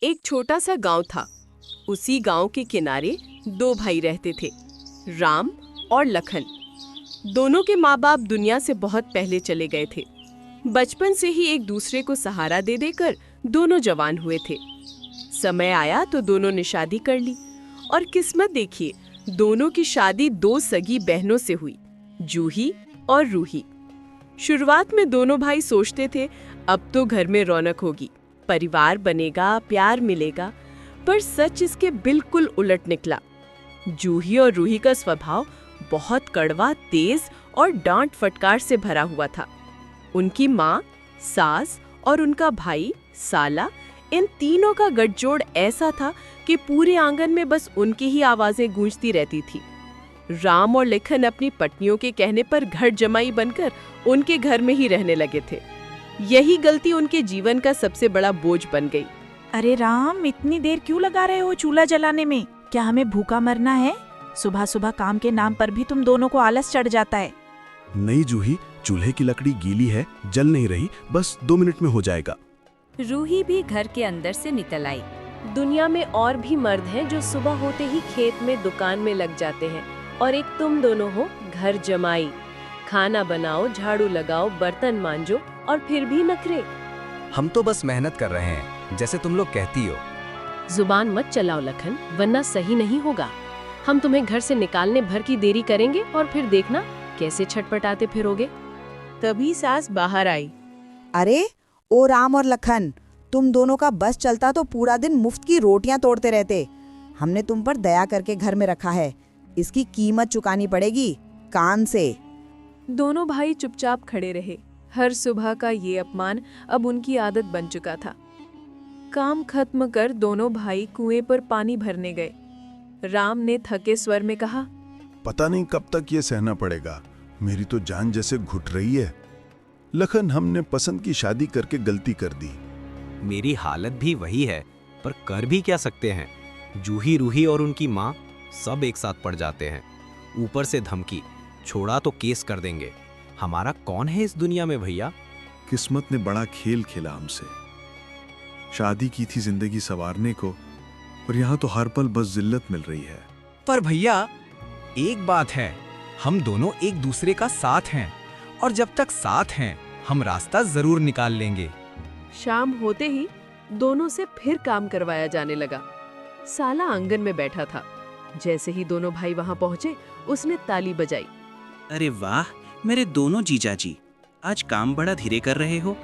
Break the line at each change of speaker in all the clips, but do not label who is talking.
एक छोटा सा गांव था। उसी गांव के किनारे दो भाई रहते थे, राम और लखन। दोनों के माँ बाप दुनिया से बहुत पहले चले गए थे। बचपन से ही एक दूसरे को सहारा दे देकर दोनों जवान हुए थे। समय आया तो दोनों ने शादी कर ली और किस्मत देखिए, दोनों की शादी दो सगी बहनों से हुई, जूही और रूही। शुरुआत में दोनों भाई सोचते थे अब तो घर में रौनक होगी, परिवार बनेगा, प्यार मिलेगा, पर सच इसके बिल्कुल उलट निकला। जूही और रूही का स्वभाव बहुत कड़वा, तेज और डांट फटकार से भरा हुआ था। उनकी माँ, सास और उनका भाई साला, इन तीनों का गठजोड़ ऐसा था कि पूरे आंगन में बस उनकी ही आवाजें गूंजती रहती थी। राम और लखन अपनी पत्नियों के कहने पर घर जमाई बनकर उनके घर में ही रहने लगे थे। यही गलती उनके जीवन का सबसे बड़ा बोझ बन गई।
अरे राम, इतनी देर क्यों लगा रहे हो चूल्हा जलाने में? क्या हमें भूखा मरना है? सुबह सुबह काम के नाम पर भी तुम दोनों को आलस चढ़ जाता है।
नहीं जूही, चूल्हे की लकड़ी गीली है, जल नहीं रही, बस 2 मिनट में हो जाएगा।
रूही भी घर के अंदर से निकल आई।
दुनिया में और भी मर्द हैं जो सुबह होते ही खेत में, दुकान में लग जाते हैं, और एक तुम दोनों हो घर जमाई। खाना बनाओ, झाड़ू लगाओ, बर्तन मांजो और फिर भी नखरे।
हम तो बस मेहनत कर रहे हैं, जैसे तुम लोग कहती हो।
जुबान मत चलाओ लखन, वरना सही नहीं होगा। हम तुम्हें घर से निकालने भर की देरी करेंगे और फिर देखना कैसे छटपटाते फिरोगे। तभी सास बाहर आई।
अरे ओ राम और लखन, तुम दोनों का बस चलता तो पूरा दिन मुफ्त की रोटियां तोड़ते रहते। हमने तुम पर दया करके घर में रखा है, इसकी कीमत चुकानी पड़ेगी कान से।
दोनों भाई चुपचाप खड़े रहे। हर सुबह का ये अपमान अब उनकी आदत बन चुका था। काम खत्म कर दोनों भाई कुएं पर पानी भरने गए। राम ने थके स्वर में कहा,
पता नहीं कब तक ये सहना पड़ेगा, मेरी तो जान जैसे घुट रही है। लखन, हमने पसंद की शादी करके गलती कर दी।
मेरी हालत भी वही है, पर कर भी क्या सकते हैं। जूही, रूही और उनकी माँ सब एक साथ पड़ जाते हैं। ऊपर से धमकी, छोड़ा तो केस कर देंगे। हमारा कौन है इस दुनिया में भैया?
किस्मत ने बड़ा खेल खेला हमसे। शादी की थी जिंदगी संवारने को, और यहाँ तो हर पल बस जिल्लत मिल रही है।
पर भैया एक बात है, हम दोनों एक दूसरे का साथ हैं, और जब तक साथ हैं हम रास्ता जरूर निकाल लेंगे।
शाम होते ही दोनों से फिर काम करवाया जाने लगा। साला आंगन में बैठा था। जैसे ही दोनों भाई वहां पहुंचे, उसने ताली बजाई।
अरे वाह मेरे दोनों जीजाजी, आज काम बड़ा धीरे कर रहे हो।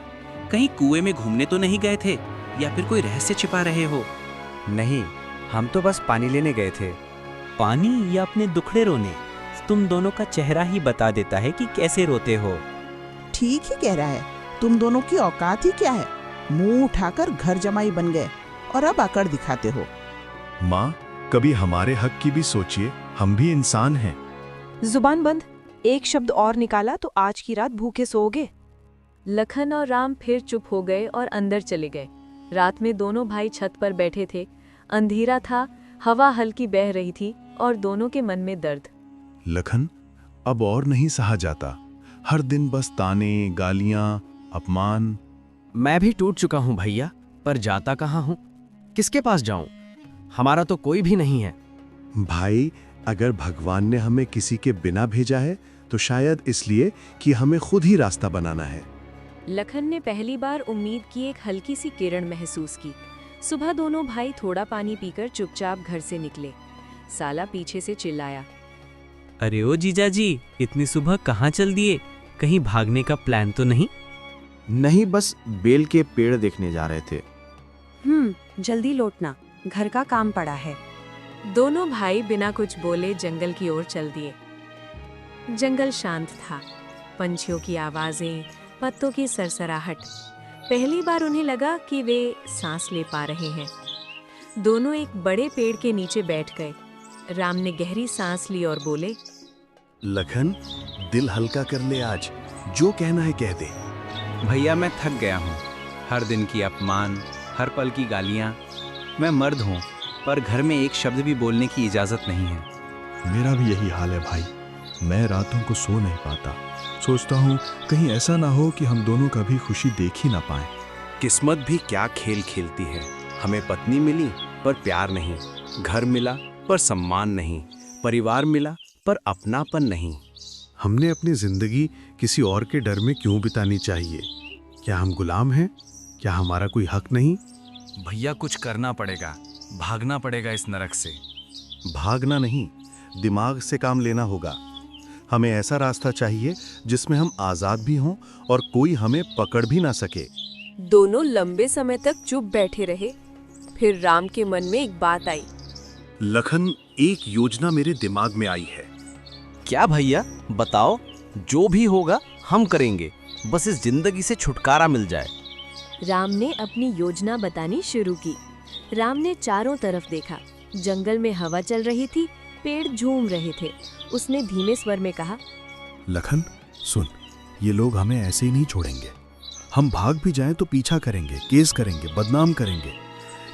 कहीं कुएं में घूमने तो नहीं गए थे, या फिर कोई रहस्य छिपा रहे हो?
नहीं, हम तो बस पानी लेने गए थे।
पानी या अपने दुखड़े रोने? तुम दोनों का चेहरा ही बता देता है कि कैसे रोते हो।
ठीक ही कह रहा है, तुम दोनों की औकात ही क्या है? मुंह उठाकर घर जमाई बन गए और अब अकड़ दिखाते हो।
माँ, कभी हमारे हक की भी सोचिए, हम भी इंसान हैं।
जुबान बंद, एक शब्द और निकाला तो आज की रात भूखे सोओगे।
लखन और राम फिर चुप हो गए और अंदर चले गए। रात में दोनों भाई छत पर बैठे थे। अंधेरा था, हवा हल्की बह रही थी और दोनों के मन में दर्द।
लखन, अब और नहीं सहा जाता। हर दिन बस ताने, गालियां, अपमान।
मैं भी टूट चुका हूँ भैया, पर जाता कहाँ हूँ? किसके पास जाऊँ? हमारा तो कोई भी नहीं है।
भाई, अगर भगवान ने हमें किसी के बिना भेजा है तो शायद इसलिए कि हमें खुद ही रास्ता बनाना है।
लखन ने पहली बार उम्मीद की एक हल्की सी किरण महसूस की। सुबह दोनों भाई थोड़ा पानी पीकर चुपचाप घर से निकले। साला पीछे से चिल्लाया,
अरे ओ जीजाजी, इतनी सुबह कहाँ चल दिए? कहीं भागने का प्लान तो नहीं?
नहीं, बस बेल के पेड़ देखने जा रहे थे।
जल्दी लौटना, घर का काम पड़ा है।
दोनों भाई बिना कुछ बोले जंगल की ओर चल दिए। जंगल शांत था। पंछियों की आवाजें, पत्तों की सरसराहट। पहली बार उन्हें लगा कि वे सांस ले पा रहे हैं। दोनों एक बड़े पेड़ के नीचे बैठ गए। राम ने गहरी सांस ली और बोले,
लखन, दिल हल्का कर ले, आज जो कहना है कह दे।
भैया मैं थक गया हूँ, हर दिन की अपमान, हर पल की गालियाँ। मैं मर्द हूँ, पर घर में एक शब्द भी बोलने की इजाजत नहीं है।
मेरा भी यही हाल है भाई। मैं रातों को सो नहीं पाता। सोचता हूँ कहीं ऐसा ना हो कि हम दोनों कभी खुशी देख ही ना पाए।
किस्मत भी क्या खेल खेलती है।
हमें पत्नी मिली पर प्यार नहीं, घर मिला पर सम्मान नहीं, परिवार मिला पर अपनापन नहीं।
हमने अपनी जिंदगी किसी और के डर में क्यों बितानी चाहिए? क्या हम गुलाम हैं? क्या हमारा कोई हक नहीं?
भैया कुछ करना पड़ेगा, भागना पड़ेगा इस नरक से।
भागना नहीं, दिमाग से काम लेना होगा। हमें ऐसा रास्ता चाहिए जिसमें हम आजाद भी हों और कोई हमें पकड़ भी ना सके।
दोनों लंबे समय तक चुप बैठे रहे। फिर राम के मन में एक बात आई।
लखन, एक योजना मेरे दिमाग में आई है।
क्या भैया, बताओ। जो भी होगा हम करेंगे, बस इस जिंदगी से छुटकारा मिल जाए।
राम ने अपनी योजना बतानी शुरू की। राम ने चारों तरफ देखा। जंगल में हवा चल रही थी, पेड़ झूम रहे थे। उसने धीमे स्वर में कहा,
लखन सुन, ये लोग हमें ऐसे ही नहीं छोड़ेंगे। हम भाग भी जाएं तो पीछा करेंगे, केस करेंगे, बदनाम करेंगे।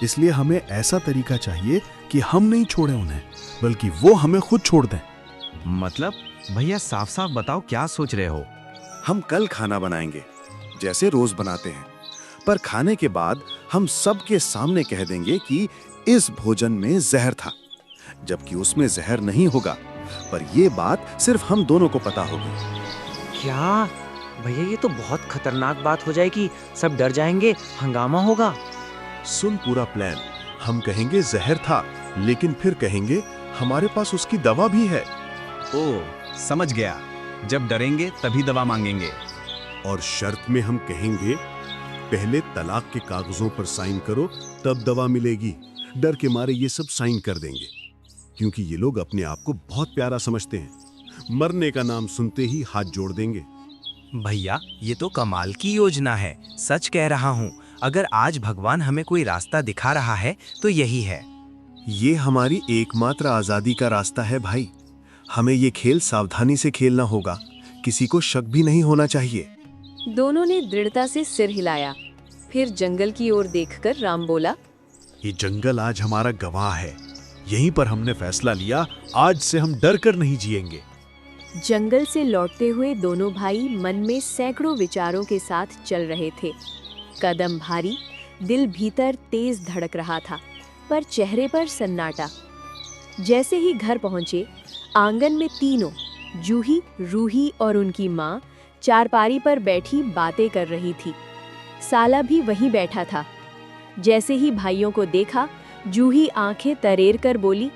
इसलिए हमें ऐसा तरीका चाहिए कि हम नहीं छोड़ें उन्हें, बल्कि वो हमें खुद छोड़ दें।
मतलब भैया साफ साफ बताओ क्या सोच रहे हो?
हम कल खाना बनाएंगे जैसे रोज बनाते हैं, पर खाने के बाद हम सबके सामने कह देंगे कि इस भोजन में जहर था, जबकि उसमें जहर नहीं होगा, पर ये बात सिर्फ हम दोनों को पता होगी।
क्या भैया, ये तो बहुत खतरनाक बात हो जाएगी। सब डर जाएंगे, हंगामा होगा।
सुन पूरा प्लान। हम कहेंगे जहर था, लेकिन फिर कहेंगे हमारे पास उसकी दवा भी है।
ओह, समझ गया। जब डरेंगे तभी दवा मांगेंगे।
और शर्त में हम कहेंगे पहले तलाक के कागजों पर साइन करो, तब दवा मिलेगी। डर के मारे ये सब साइन कर देंगे, क्योंकि ये लोग अपने आप को बहुत प्यारा समझते हैं। मरने का नाम सुनते ही हाथ जोड़ देंगे।
भैया ये तो कमाल की योजना है, सच कह रहा हूँ। अगर आज भगवान हमें कोई रास्ता दिखा रहा है तो यही है।
ये हमारी एकमात्र आजादी का रास्ता है भाई। हमें ये खेल सावधानी से खेलना होगा, किसी को शक भी नहीं होना चाहिए।
दोनों ने दृढ़ता से सिर हिलाया। फिर जंगल की ओर देखकर राम बोला,
ये जंगल आज हमारा गवाह है। यहीं पर हमने फैसला लिया, आज से हम डर कर नहीं जिएंगे।
जंगल से लौटते हुए दोनों भाई मन में सैकड़ों विचारों के साथ चल रहे थे। कदम भारी, दिल भीतर तेज धड़क रहा था, पर चेहरे पर सन्नाटा। जैसे ही घर पहुंचे, आंगन में तीनों, जूही, रूही और उनकी माँ, चारपारी पर बैठी बातें कर रही थी। साला भी वहीं बैठा था। जैसे ही भाइयों को देखा, जूही आंखें तरेर कर बोली,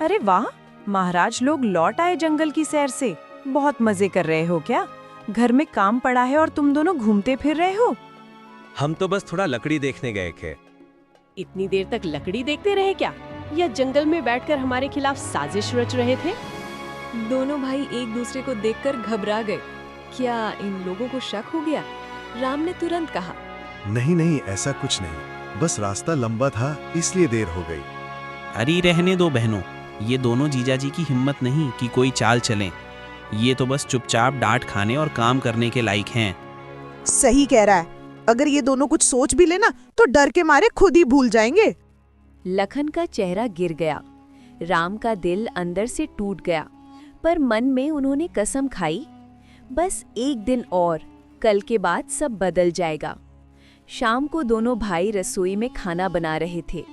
अरे वाह, महाराज लोग लौट आए जंगल की सैर से। बहुत मजे कर रहे हो क्या? घर में काम पड़ा है और तुम दोनों घूमते फिर रहे हो।
हम तो बस थोड़ा लकड़ी देखने गए थे।
इतनी देर तक लकड़ी देखते रहे क्या, या जंगल में बैठकर हमारे खिलाफ साजिश रच रहे थे?
दोनों भाई एक दूसरे को देखकर घबरा गए। क्या इन लोगों को शक हो गया? राम ने तुरंत कहा,
नहीं नहीं, ऐसा कुछ नहीं, बस रास्ता लंबा था इसलिए देर हो गई।
अरे रहने दो बहनों, ये दोनों जीजाजी की हिम्मत नहीं कि कोई चाल चलें। ये तो बस चुपचाप डांट खाने और काम करने के लायक हैं।
सही कह रहा है। अगर ये दोनों कुछ सोच भी लेना तो डर के मारे खुद ही भूल जाएंगे।
लखन का चेहरा गिर गया। राम का दिल अंदर से टूट गया, पर मन में उन्होंने कसम खाई, बस एक दिन और, कल के बाद सब बदल जाएगा। शाम को दोनों भाई रसोई में खाना बना रहे थे।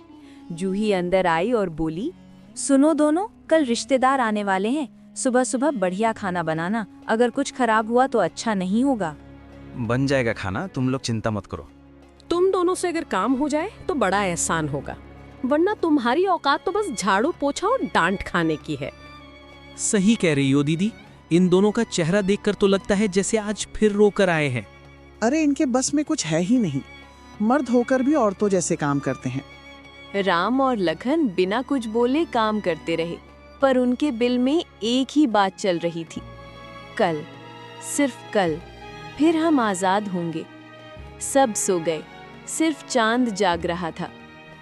जूही अंदर आई और बोली,
सुनो दोनों, कल रिश्तेदार आने वाले हैं। सुबह सुबह बढ़िया खाना बनाना, अगर कुछ खराब हुआ तो अच्छा नहीं होगा।
बन जाएगा खाना, तुम लोग चिंता मत करो।
तुम दोनों से अगर काम हो जाए तो बड़ा एहसान होगा, वरना तुम्हारी औकात तो बस झाड़ू पोछा और डांट खाने की है।
सही कह रही हो दीदी, इन दोनों का चेहरा देखकर तो लगता है जैसे आज फिर रोकर आए हैं।
अरे इनके बस में कुछ है ही नहीं, मर्द होकर भी औरतों जैसे काम करते हैं।
राम और लखन बिना कुछ बोले काम करते रहे, पर उनके दिल में एक ही बात चल रही थी, कल, सिर्फ कल, फिर हम आजाद होंगे। सब सो गए, सिर्फ चांद जाग रहा था।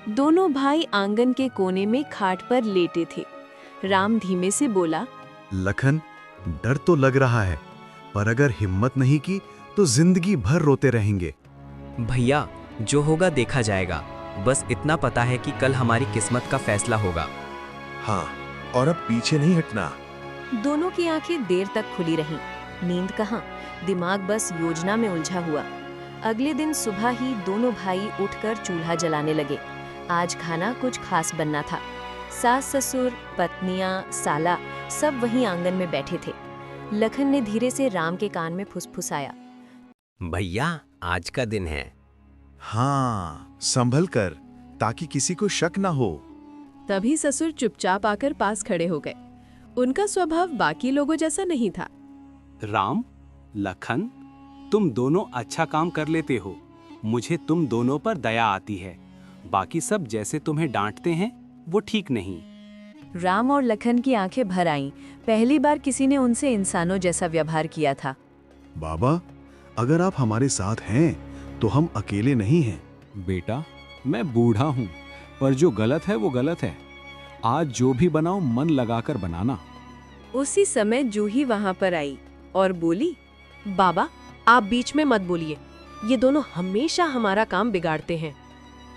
दोनों भाई आंगन के कोने में खाट पर लेटे थे। राम धीमे से बोला,
लखन, डर तो लग रहा है, पर अगर हिम्मत नहीं की तो जिंदगी भर रोते रहेंगे।
भैया जो होगा देखा जाएगा, बस इतना पता है कि कल हमारी किस्मत का फैसला होगा।
हाँ, और अब पीछे नहीं हटना।
दोनों की आंखें देर तक खुली रहीं। नींद कहाँ, दिमाग बस योजना में उलझा हुआ। अगले दिन सुबह ही दोनों भाई उठकर चूल्हा जलाने लगे। आज खाना कुछ खास बनना था। सास ससुर, पत्नियां, साला सब वहीं आंगन में बैठे थे। लखन ने धीरे से राम के कान में फुसफुसाया,
भैया आज का दिन है।
हाँ, संभल कर, ताकि किसी को शक ना हो।
तभी ससुर चुपचाप आकर पास खड़े हो गए। उनका स्वभाव बाकी लोगों जैसा नहीं था।
राम, लखन, तुम दोनों अच्छा काम कर लेते हो। मुझे तुम दोनों पर दया आती है। बाकी सब जैसे तुम्हें डांटते हैं वो ठीक नहीं।
राम और लखन की आंखें भर आईं। पहली बार किसी ने उनसे इंसानों जैसा व्यवहार किया था।
बाबा, अगर आप हमारे साथ हैं तो हम अकेले नहीं हैं।
बेटा, मैं बूढ़ा हूँ, पर जो गलत है वो गलत है। आज जो भी बनाओ मन लगाकर बनाना।
उसी समय जूही वहां पर आई और बोली, बाबा आप बीच में मत बोलिए, ये दोनों हमेशा हमारा काम बिगाड़ते हैं।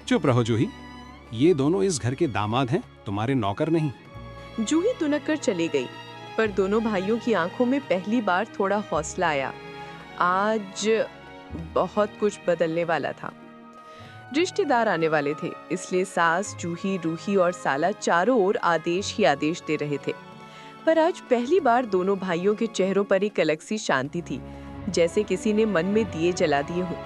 चुप रहो जूही, ये दोनों इस घर के दामाद हैं, तुम्हारे नौकर नहीं।
जूही तुनक कर चली गई, पर दोनों भाइयों की आंखों में पहली बार थोड़ा हौसला आया। आज बहुत कुछ बदलने वाला था। रिश्तेदार आने वाले थे, इसलिए सास, जूही, रूही और साला चारों ओर आदेश ही आदेश दे रहे थे। पर आज पहली बार दोनों भाइयों के चेहरों पर एक अलग सी शांति थी, जैसे किसी ने मन में दिए जला दिए हों।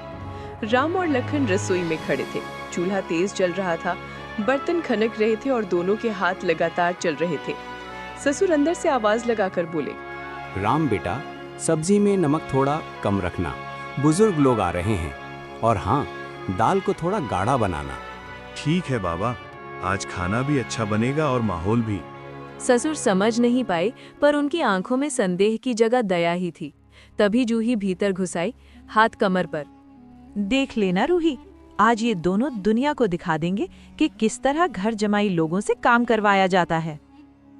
राम और लखन रसोई में खड़े थे। चूल्हा तेज जल रहा था, बर्तन खनक रहे थे और दोनों के हाथ लगातार चल रहे थे। ससुर अंदर से आवाज लगाकर बोले,
राम बेटा, सब्जी में नमक थोड़ा कम रखना, बुजुर्ग लोग आ रहे हैं। और हाँ, दाल को थोड़ा गाढ़ा बनाना।
ठीक है बाबा, आज खाना भी अच्छा बनेगा और माहौल भी।
ससुर समझ नहीं पाए, पर उनकी आंखों में संदेह की जगह दया ही थी। तभी जूही भीतर घुसाई, हाथ कमर पर।
देख लेना रूही, आज ये दोनों दुनिया को दिखा देंगे कि किस तरह घर जमाई लोगों से काम करवाया जाता है।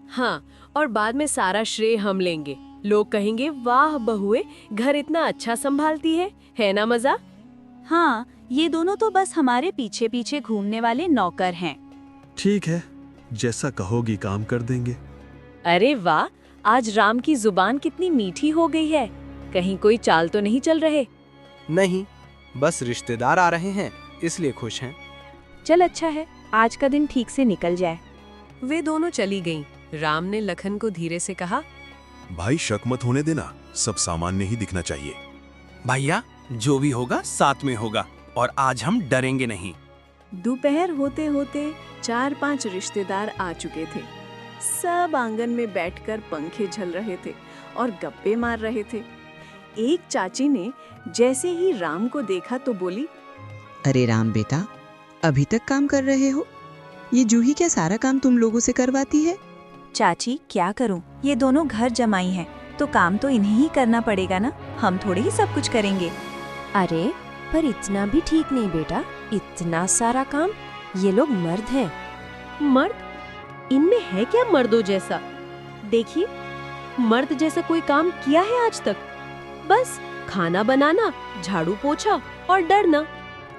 हाँ, और बाद में सारा श्रेय हम लेंगे। लोग कहेंगे, वाह बहुए, घर इतना अच्छा संभालती है ना मजा?
हाँ, ये दोनों तो बस हमारे पीछे पीछे घूमने वाले नौकर हैं।
ठीक है, जैसा कहोगी काम कर देंगे।
अरे वाह, आज राम की जुबान कितनी मीठी हो गई है। कहीं कोई चाल तो नहीं चल रहे?
नहीं, बस रिश्तेदार आ रहे हैं, इसलिए खुश हैं।
चल अच्छा है, आज का दिन ठीक से निकल जाए।
वे दोनों चली गईं। राम ने लखन को धीरे से कहा,
भाई शक मत होने देना, सब सामान्य ही दिखना चाहिए।
भैया, जो भी होगा साथ में होगा और आज हम डरेंगे नहीं।
दोपहर होते होते 4-5 रिश्तेदार आ चुके थे। सब आंगन में बैठकर पंखे झल रहे थे और गप्पे मार रहे थे। एक चाची ने जैसे ही राम को देखा तो बोली,
अरे राम बेटा, अभी तक काम कर रहे हो? ये जूही क्या सारा काम तुम लोगों से करवाती है?
चाची क्या करूं, ये दोनों घर जमाई हैं, तो काम तो इन्हें ही करना पड़ेगा ना, हम थोड़े ही सब कुछ करेंगे।
अरे पर इतना भी ठीक नहीं बेटा, इतना सारा काम, ये लोग मर्द हैं।
मर्द? इनमें है क्या मर्दों जैसा? देखिए, मर्द जैसा कोई काम किया है आज तक? बस खाना बनाना, झाड़ू पोछा और डरना।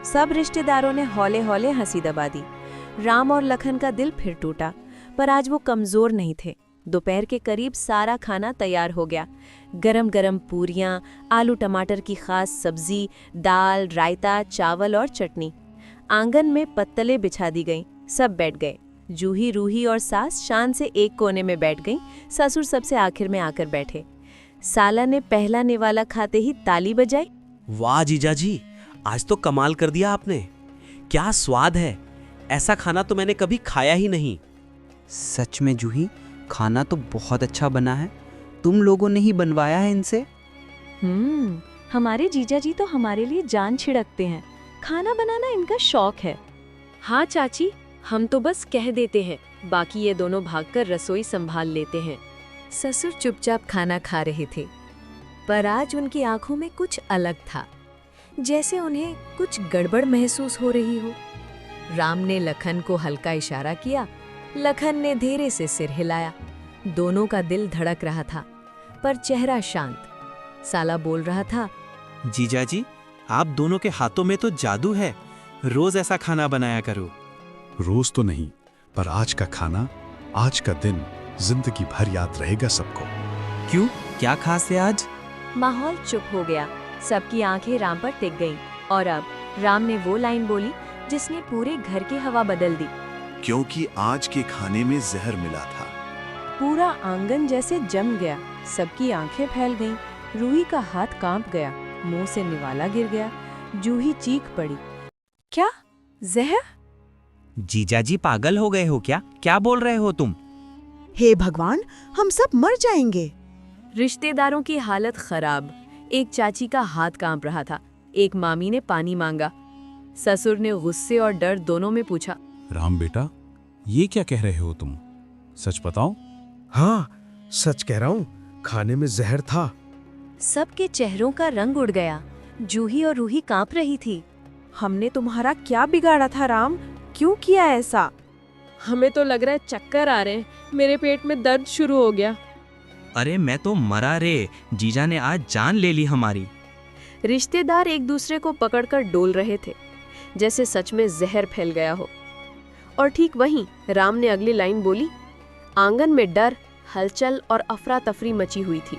सब रिश्तेदारों ने हौले हौले हंसी दबा दी। राम और लखन का दिल फिर टूटा, पर आज वो कमजोर नहीं थे। दोपहर के करीब सारा खाना तैयार हो गया। गरम गरम पूरियां, आलू टमाटर की खास सब्जी, दाल, रायता, चावल और चटनी। आंगन में पत्तले बिछा दी गईं। सब बैठ गए। जूही, रूही और सास शान से एक कोने में बैठ गईं। ससुर सबसे आखिर में आकर बैठे। साला ने पहला निवाला खाते ही ताली बजाई।
वाह जीजा जी, आज तो कमाल कर दिया आपने। क्या स्वाद है, ऐसा खाना तो मैंने कभी खाया ही नहीं।
सच में जूही, खाना तो बहुत अच्छा बना है। तुम लोगों ने ही बनवाया है इनसे?
हमारे जीजा जी तो हमारे लिए जान छिड़कते हैं। खाना बनाना इनका शौक है।
हाँ चाची, हम तो बस कह देते हैं, बाकी ये दोनों भागकर रसोई संभाल लेते हैं।
ससुर चुपचाप खाना खा रहे थे, पर आज उनकी आंखों में कुछ अलग था, जैसे उन्हें कुछ गड़बड़ महसूस हो रही हो। राम ने लखन को हल्का इशारा किया। लखन ने धीरे से सिर हिलाया। दोनों का दिल धड़क रहा था, पर चेहरा शांत। साला बोल रहा था,
जीजा जी, आप दोनों के हाथों में तो जादू है। रोज ऐसा खाना बनाया करो।
रोज तो नहीं, पर आज का खाना, आज का दिन जिंदगी भर याद रहेगा सबको।
क्यों, क्या खास है आज?
माहौल चुप हो गया। सबकी आंखें राम पर टिक गईं। और अब राम ने वो लाइन बोली जिसने पूरे घर की हवा बदल दी।
क्योंकि आज के खाने में जहर मिला था।
पूरा आंगन जैसे जम गया, सबकी आंखें फैल गईं। रूही का हाथ कांप गया, मुंह से निवाला गिर गया। जूही चीख पड़ी, क्या जहर?
जीजा जी पागल हो गए हो क्या? क्या बोल रहे हो तुम?
हे भगवान, हम सब मर जाएंगे।
रिश्तेदारों की हालत खराब। एक चाची का हाथ कांप रहा था। एक मामी ने पानी मांगा। ससुर ने गुस्से और डर दोनों में पूछा,
राम बेटा, ये क्या कह रहे हो तुम? सच बताओ।
हाँ, सच कह रहा हूँ, खाने में जहर था।
सबके चेहरों का रंग उड़ गया। जूही और रूही कांप रही थी।
हमने तुम्हारा क्या बिगाड़ा था राम? क्यों किया ऐसा? हमें तो लग रहा है चक्कर आ रहे हैं। मेरे पेट में दर्द शुरू हो गया।
अरे मैं तो मरा रे, जीजा ने आज जान ले ली हमारी।
रिश्तेदार एक दूसरे को पकड़कर डोल रहे थे, जैसे सच में जहर फैल गया हो। और ठीक वहीं राम ने अगली लाइन बोली। आंगन में डर, हलचल और अफरा तफरी मची हुई थी।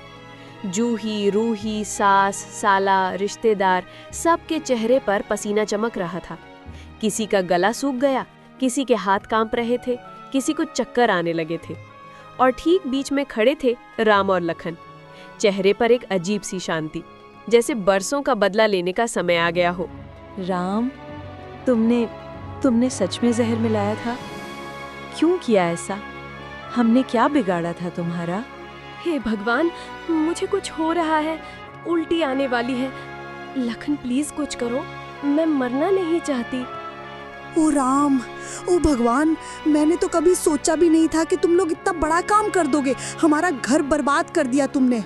जूही, रूही, सास, साला, रिश्तेदार, सबके चेहरे पर पसीना चमक रहा था। किसी का गला सूख गया, किसी के हाथ कांप रहे थे, किसी को चक्कर आने लगे थे। और ठीक बीच में खड़े थे राम और लखन। चेहरे पर एक अजीब सी शांति, जैसे बरसों का बदला लेने का समय आ गया हो।
राम, तुमने सच में जहर मिलाया था? क्यों किया ऐसा? हमने क्या बिगाड़ा था तुम्हारा?
हे भगवान, मुझे कुछ हो रहा है, उल्टी आने वाली है। लखन प्लीज कुछ करो, मैं मरना नहीं चाहती।
ओ राम, ओ भगवान, मैंने तो कभी सोचा भी नहीं था कि तुम लोग इतना बड़ा काम कर दोगे। हमारा घर बर्बाद कर दिया तुमने।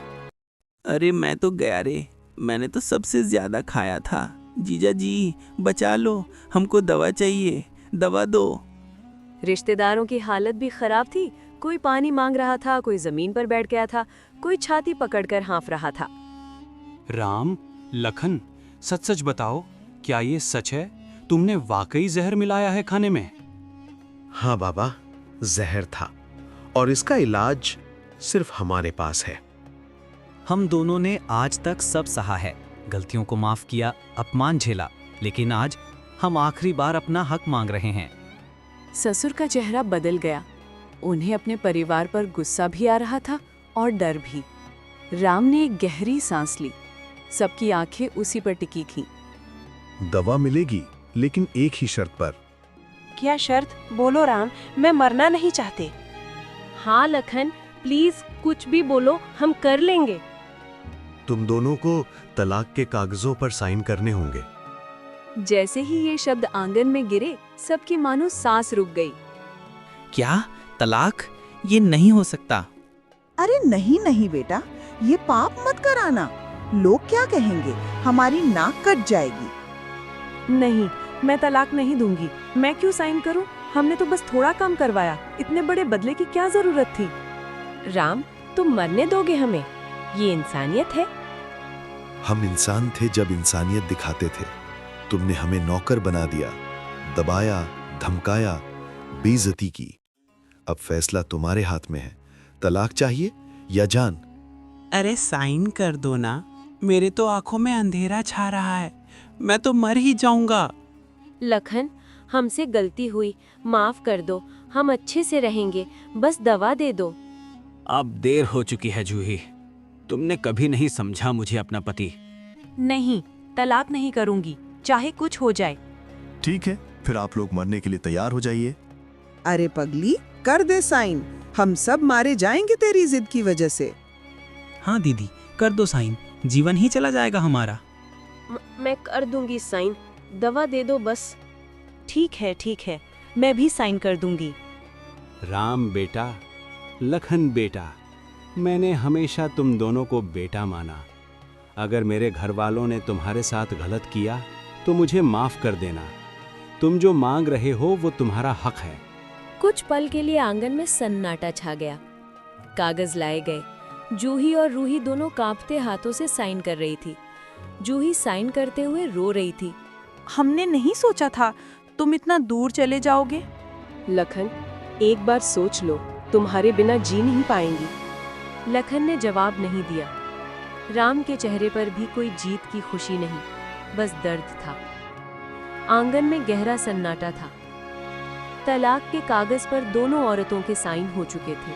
अरे मैं तो गया रे, मैंने तो सबसे ज्यादा खाया था। जीजा जी बचा लो, हमको दवा चाहिए, दवा दो।
रिश्तेदारों की हालत भी खराब थी। कोई पानी मांग रहा था, कोई जमीन पर बैठ गया था, कोई छाती पकड़कर हाँफ रहा था।
राम, लखन, सच सच बताओ, क्या ये सच है? तुमने वाकई जहर मिलाया है खाने में?
हाँ बाबा, जहर था और इसका इलाज सिर्फ हमारे पास है।
हम दोनों ने आज तक सब सहा है, गलतियों को माफ किया, अपमान झेला, लेकिन आज हम आखिरी बार अपना हक मांग रहे हैं।
ससुर का चेहरा बदल गया। उन्हें अपने परिवार पर गुस्सा भी आ रहा था और डर भी। राम ने एक गहरी सांस ली। सबकी आंखें उसी पर टिकी थीं।
दवा मिलेगी, लेकिन एक ही शर्त पर।
क्या शर्त? बोलो राम, मैं मरना नहीं चाहते। हाँ लखन, प्लीज कुछ भी बोलो, हम कर लेंगे।
तुम दोनों को तलाक के कागजों पर साइन करने होंगे।
जैसे ही ये शब्द आंगन में गिरे, सबकी मानो सांस रुक गई।
क्या तलाक? ये नहीं हो सकता।
अरे नहीं नहीं बेटा, ये पाप मत कराना। लोग क्या कहेंगे? हमारी नाक कट जाएगी।
नहीं, मैं तलाक नहीं दूंगी। मैं क्यों साइन करूं? हमने तो बस थोड़ा काम करवाया, इतने बड़े बदले की क्या जरूरत थी? राम, तुम मरने दोगे हमें? ये इंसानियत है?
हम इंसान थे जब इंसानियत दिखाते थे। तुमने हमें नौकर बना दिया, दबाया, धमकाया, बेइज्जती की। अब फैसला तुम्हारे हाथ में है। तलाक चाहिए या जान?
अरे साइन कर दो ना, मेरे तो आंखों में अंधेरा छा रहा है, मैं तो मर ही जाऊंगा।
लखन, हमसे गलती हुई, माफ कर दो, हम अच्छे से रहेंगे, बस दवा दे दो।
अब देर हो चुकी है जूही, तुमने कभी नहीं समझा मुझे अपना पति।
नहीं, तलाक नहीं करूंगी, चाहे कुछ हो जाए।
ठीक है, फिर आप लोग मरने के लिए तैयार हो जाइए।
अरे पगली, कर दे साइन, हम सब मारे जाएंगे तेरी जिद की वजह से।
हाँ दीदी, कर दो साइन, जीवन ही चला जाएगा हमारा।
मैं कर दूंगी साइन, दवा दे दो बस।
ठीक है, मैं भी साइन कर दूंगी।
राम बेटा, लखन बेटा, मैंने हमेशा तुम दोनों को बेटा माना। अगर मेरे घर वालों ने तुम्हारे साथ गलत किया तो मुझे माफ कर देना। तुम जो मांग रहे हो वो तुम्हारा हक है।
कुछ पल के लिए आंगन में सन्नाटा छा गया। कागज लाए गए। जूही और रूही दोनों कांपते हाथों से साइन कर रही थी। जूही साइन करते हुए रो रही थी।
हमने नहीं सोचा था तुम इतना दूर चले जाओगे।
लखन, एक बार सोच लो, तुम्हारे बिना जी नहीं पाएंगी।
लखन ने जवाब नहीं दिया। राम के चेहरे पर भी कोई जीत की खुशी नहीं, बस दर्द था। आंगन में गहरा सन्नाटा था। तलाक के कागज पर दोनों औरतों के साइन हो चुके थे।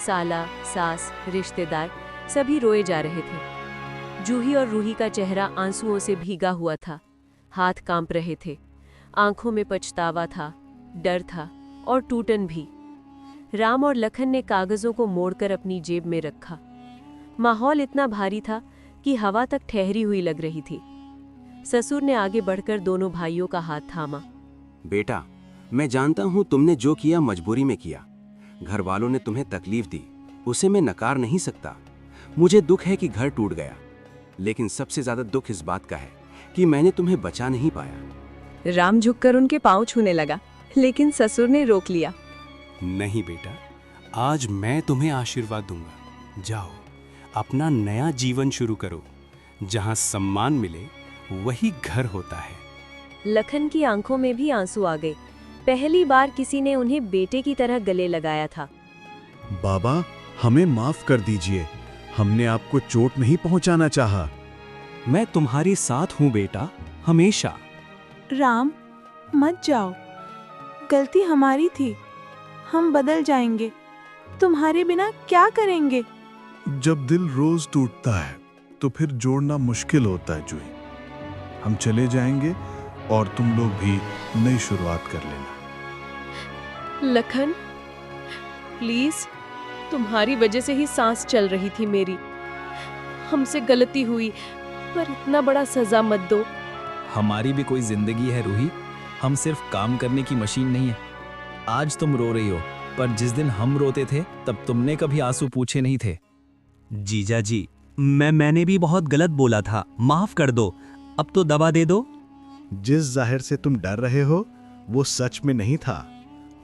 साला, सास, रिश्तेदार सभी रोए जा रहे थे। जूही और रूही का चेहरा आंसुओं से भीगा हुआ था। हाथ कांप रहे थे। आंखों में पछतावा था, डर था और टूटन भी। राम और लखन ने कागजों को मोड़कर अपनी जेब में रखा। माहौल इतना भारी था कि हवा तक ठहरी हुई लग रही थी। ससुर ने आगे बढ़कर दोनों भाइयों का हाथ थामा।
बेटा, मैं जानता हूँ तुमने जो किया मजबूरी में किया। घर वालों ने तुम्हें तकलीफ दी, उसे मैं नकार नहीं सकता। मुझे दुख है कि घर टूट गया, लेकिन सबसे ज्यादा दुख इस बात का है कि मैंने तुम्हें बचा नहीं पाया।
राम झुककर उनके पांव छूने लगा, लेकिन ससुर ने रोक लिया।
नहीं बेटा, आज मैं तुम्हें आशीर्वाद दूंगा। जाओ, अपना नया जीवन शुरू करो। जहां सम्मान मिले वही घर होता है।
लखन की आंखों में भी आंसू आ गए। पहली बार किसी ने उन्हें बेटे की तरह गले लगाया था।
बाबा, हमें माफ कर दीजिए, हमने आपको चोट नहीं पहुंचाना चाहा।
मैं तुम्हारे साथ हूं बेटा, हमेशा।
राम, मत जाओ। गलती हमारी थी, हम बदल जाएंगे। तुम्हारे बिना क्या करेंगे?
जब दिल रोज टूटता है तो फिर जोड़ना मुश्किल होता है जूही। हम चले जाएंगे और तुम लोग भी नई शुरुआत कर लेना।
लखन, प्लीज, तुम्हारी वजह से ही सांस चल रही थी मेरी। हमसे गलती हुई, पर इतना बड़ा सजा मत दो।
हमारी भी कोई जिंदगी है रूही, हम सिर्फ काम करने की मशीन नहीं है। आज तुम रो रही हो, पर जिस दिन हम रोते थे तब तुमने कभी आंसू पूछे नहीं थे।
जीजा जी, मैंने भी बहुत गलत बोला था, माफ कर दो। अब तो दवा दे दो।
जिस जहर से तुम डर रहे हो वो सच में नहीं था,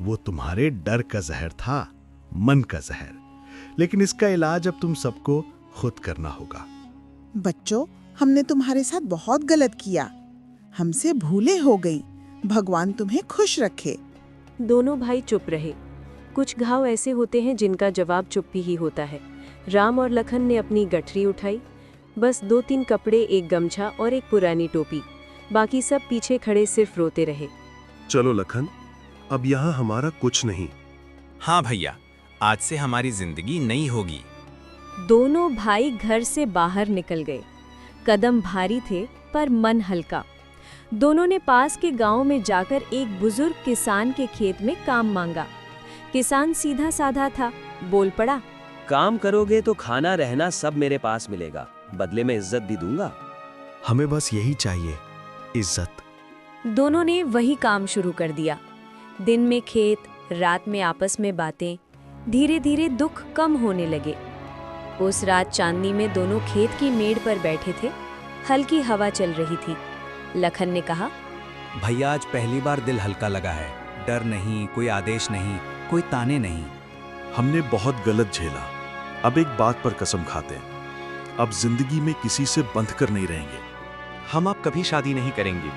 वो तुम्हारे डर का जहर था, मन का जहर। लेकिन इसका इलाज अब तुम सबको खुद करना होगा।
बच्चों, हमने तुम्हारे साथ बहुत गलत किया, हमसे भूले हो गई। भगवान तुम्हें खुश रखे।
दोनों भाई चुप रहे। कुछ घाव ऐसे होते हैं जिनका जवाब चुप्पी ही होता है। राम और लखन ने अपनी गठरी उठाई। बस 2-3 कपड़े, एक गमछा और एक पुरानी टोपी। बाकी सब पीछे खड़े सिर्फ रोते रहे।
चलो लखन, अब यहाँ हमारा कुछ नहीं।
हाँ भैया, आज से हमारी जिंदगी नई होगी।
दोनों भाई घर से बाहर निकल गए। कदम भारी थे पर मन हल्का। दोनों ने पास के गांव में जाकर एक बुजुर्ग किसान के खेत में काम मांगा। किसान सीधा साधा था, बोल पड़ा,
काम करोगे तो खाना रहना सब मेरे पास मिलेगा, बदले में इज्जत भी दूंगा।
हमें बस यही चाहिए, इज्जत।
दोनों ने वही काम शुरू कर दिया। दिन में खेत, रात में आपस में बातें। धीरे धीरे दुख कम होने लगे। उस रात चांदनी में दोनों खेत की मेड़ पर बैठे थे। हल्की हवा चल रही थी। लखन ने कहा,
भैया, आज पहली बार दिल हल्का लगा है। डर नहीं, कोई आदेश नहीं, कोई ताने नहीं।
हमने बहुत गलत झेला। अब एक बात पर कसम खाते हैं, अब जिंदगी में किसी से बंध कर नहीं रहेंगे।
हम अब कभी शादी नहीं करेंगे।